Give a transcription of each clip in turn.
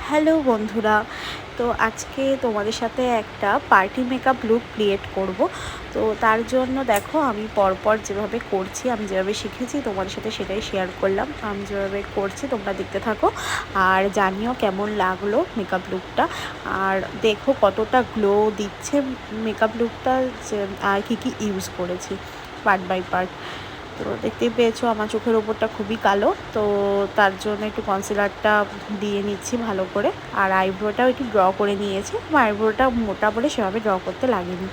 Hello বন্ধুরা, তো আজকে তোমাদের সাথে একটা পার্টি মেকআপ লুক ক্রিয়েট করব। তো তার জন্য দেখো আমি পরপর যেভাবে করছি, আমি যেভাবে শিখেছি তোমাদের সাথে সেটাই শেয়ার করলাম। আমি যেভাবে করছি তোমরা দেখতে থাকো আর জানিও কেমন লাগলো মেকআপ লুকটা, আর দেখো কতটা গ্লো দিচ্ছে মেকআপ লুকটা, আর কী কী ইউজ করেছি পার্ট বাই পার্ট। তো দেখতেই পেয়েছো আমার চোখের ওপরটা খুবই কালো, তো তার জন্য একটু কনসিলারটা দিয়ে নিচ্ছি ভালো করে। আর আইব্রোটাও একটু ড্র করে নিয়েছি, আইব্রোটা মোটা বলে সেভাবে ড্র করতে লাগেনি।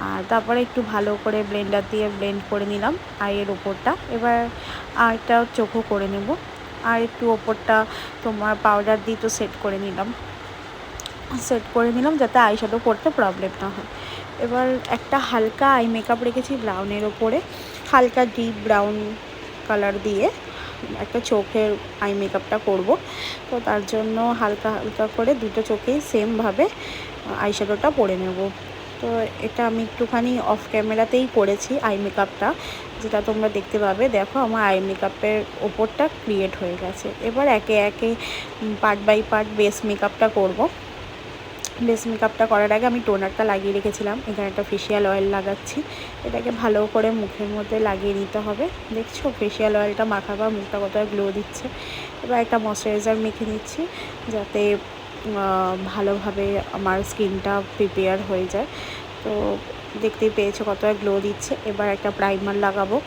আর তারপরে একটু ভালো করে ব্লেন্ডার দিয়ে ব্লেন্ড করে নিলাম আইয়ের ওপরটা। এবার আইটা চোখও করে নেব, আর একটু ওপরটা তোমার পাউডার দিয়ে তো সেট করে নিলাম যাতে আইশ্যাডো পরতে প্রবলেম না হয়। এবার একটা হালকা আই মেকআপ রেখেছি ব্রাউনের ওপরে, হালকা ডিপ ব্রাউন কালার দিয়ে একটা চোখের আই মেকআপটা করব। তো তার জন্য হালকা হালকা করে দুটো চোখেই সেমভাবে আইশ্যাডোটা পরে নেব। তো এটা আমি একটুখানি অফ ক্যামেরাতেই করেছি আই মেকআপটা, যেটা তোমরা দেখতে পাবে। দেখো আমার আই মেকআপের ওপরটা ক্রিয়েট হয়ে গেছে। এবার একে একে পার্ট বাই পার্ট বেস মেকআপটা করব। বেস মেকআপটা করার আগে আমি টোনারটা লাগিয়ে রেখেছিলাম, এখানে একটা ফেশিয়াল অয়েল লাগাচ্ছি। এটাকে ভালো করে মুখের মধ্যে লাগিয়ে নিতে হবে। দেখছো ফেশিয়াল অয়েলটা মাখাবার মুখটা কতটা গ্লো দিচ্ছে। এবার একটা ময়শ্চারাইজার মেখে নিচ্ছি যাতে ভালোভাবে আমার স্কিনটা প্রিপেয়ার হয়ে যায়। তো দেখতেই পেয়েছো কতটা গ্লো দিচ্ছে। এবার একটা প্রাইমার লাগাবো,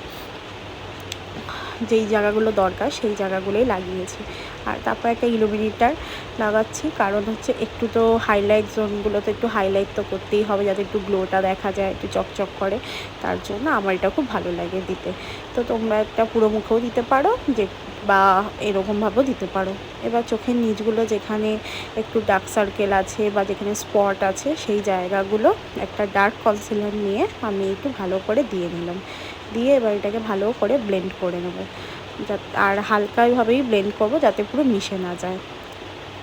যেই জায়গাগুলো দরকার সেই জায়গাগুলোই লাগিয়েছি। আর তারপর একটা ইলুমিনেটর লাগাচ্ছি, কারণ হচ্ছে একটু তো হাইলাইট জোনগুলোতে একটু হাইলাইট তো করতেই হবে যাতে একটু গ্লোটা দেখা যায়, একটু চকচক করে। তার জন্য আমার এটা খুব ভালো লাগে দিতে। তো তোমরা একটা পুরো মুখেও দিতে পারো, যে বা এরকমভাবেও দিতে পারো। এবার চোখের নিচগুলো যেখানে একটু ডার্ক সার্কেল আছে বা যেখানে স্পট আছে সেই জায়গাগুলো একটা ডার্ক কনসিলার নিয়ে আমি একটু ভালো করে দিয়ে নিলাম। দিয়ে এবার এটাকে ভালো করে ব্লেন্ড করে নেব, আর হালকাভাবেই ব্লেন্ড করব যাতে পুরো মিশে না যায়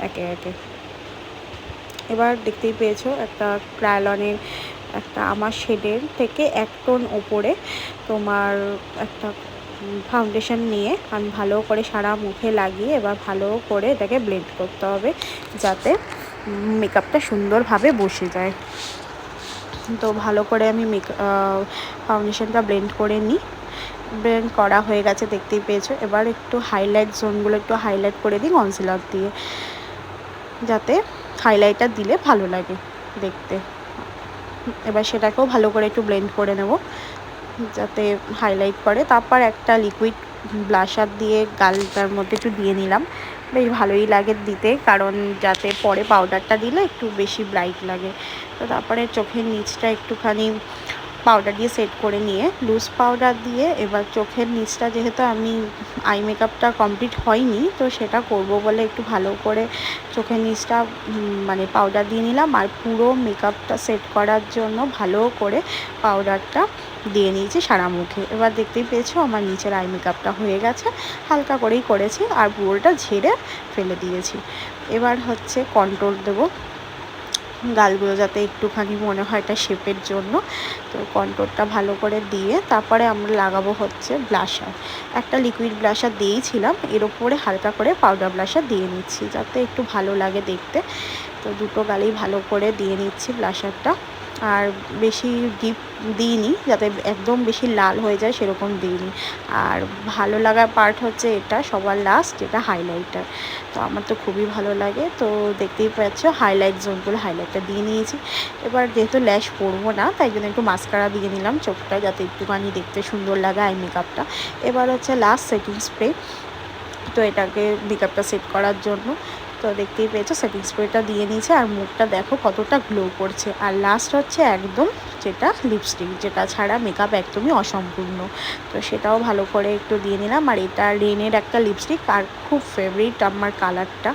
একে একে। এবার দেখতেই পেয়েছো একটা ক্রায়োলনের একটা আমার শেডের থেকে এক টোন ওপরে তোমার একটা ফাউন্ডেশন নিয়ে আমি ভালো করে সারা মুখে লাগিয়ে এবার ভালো করে এটাকে ব্লেন্ড করতে হবে যাতে মেকআপটা সুন্দরভাবে বসে যায়। তো ভালো করে আমি ফাউন্ডেশনটা ব্লেন্ড করে নিই। ব্লেন্ড করা হয়ে গেছে দেখতেই পেয়েছো। এবার একটু হাইলাইট জোনগুলো একটু হাইলাইট করে দিই কনসিলার দিয়ে, যাতে হাইলাইটার দিলে ভালো লাগে দেখতে। এবার সেটাকেও ভালো করে একটু ব্লেন্ড করে নেব যাতে হাইলাইট করে। তারপর একটা লিকুইড ব্লাশার দিয়ে গালটার মধ্যে একটু দিয়ে নিলাম, বেশ ভালোই লাগে দিতে, কারণ যাতে পরে পাউডারটা দিলে একটু বেশি ব্রাইট লাগে। তো তারপরে চোখের নিচটা একটুখানি পাউডার দিয়ে সেট করে নিয়ে লুজ পাউডার দিয়ে এবার চোখের নিচটা, যেহেতু আমি আই মেকআপটা কমপ্লিট হয়নি তো সেটা করব বলে একটু ভালো করে চোখের নিচটা মানে পাউডার দিয়ে নিলাম। আর পুরো মেকআপটা সেট করার জন্য ভালো করে পাউডারটা দিয়ে নিয়েছি সারা মুখে। এবার দেখতেই পেয়েছো আমার নিচের আই মেকআপটা হয়ে গেছে, হালকা করেই করেছি আর পুরোটা ঝেড়ে ফেলে দিয়েছি। এবার হচ্ছে কন্ট্রোল দেবো গালগুলো যাতে একটুখানি মনে হয় এটা শেপের জন্য। তো কন্ট্রোলটা ভালো করে দিয়ে তারপরে আমরা লাগাবো হচ্ছে ব্লাশার। একটা লিকুইড ব্লাশার দিয়েছিলাম, এর ওপরে হালকা করে পাউডার ব্লাশার দিয়ে নিচ্ছি যাতে একটু ভালো লাগে দেখতে। তো দুটো গালেই ভালো করে দিয়ে নিচ্ছি ব্লাশারটা, আর বেশি ডিপ দিইনি যাতে একদম বেশি লাল হয়ে যায় সেরকম দিইনি। আর ভালো লাগার পার্ট হচ্ছে এটা সবার লাস্ট, যেটা হাইলাইটার। তো আমার তো খুবই ভালো লাগে। তো দেখতেই পাচ্ছ হাইলাইট জোনগুলো হাইলাইটটা দিয়ে নিয়েছি। এবার যেহেতু ল্যাশ পরবো না তাই জন্য একটু মাস্কারা দিয়ে নিলাম চোখটা যাতে একটুখানি দেখতে সুন্দর লাগে আই মেকআপটা। এবার হচ্ছে লাস্ট সেটিং স্প্রে, তো এটাকে মেকআপটা সেট করার জন্য। তো দেখতেই পেয়েছো সেটিং স্প্রেটা দিয়ে নিয়েছে আর মুখটা দেখো কতটা গ্লো করছে। আর লাস্ট হচ্ছে একদম যেটা লিপস্টিক, যেটা ছাড়া মেকআপ একদমই অসম্পূর্ণ, তো সেটাও ভালো করে একটু দিয়ে নিলাম। আর এটা রেনের একটা লিপস্টিক আর খুব ফেভারিট আমার কালারটা।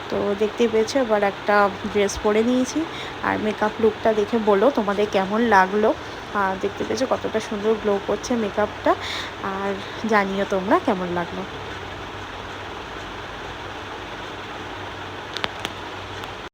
তো দেখতেই পেয়েছো এবার একটা ড্রেস পরে নিয়েছি। আর মেকআপ লুকটা দেখে বলো তোমাদের কেমন লাগলো। আর দেখতে পেয়েছো কতটা সুন্দর গ্লো করছে মেকআপটা, আর জানিও তোমরা কেমন লাগলো।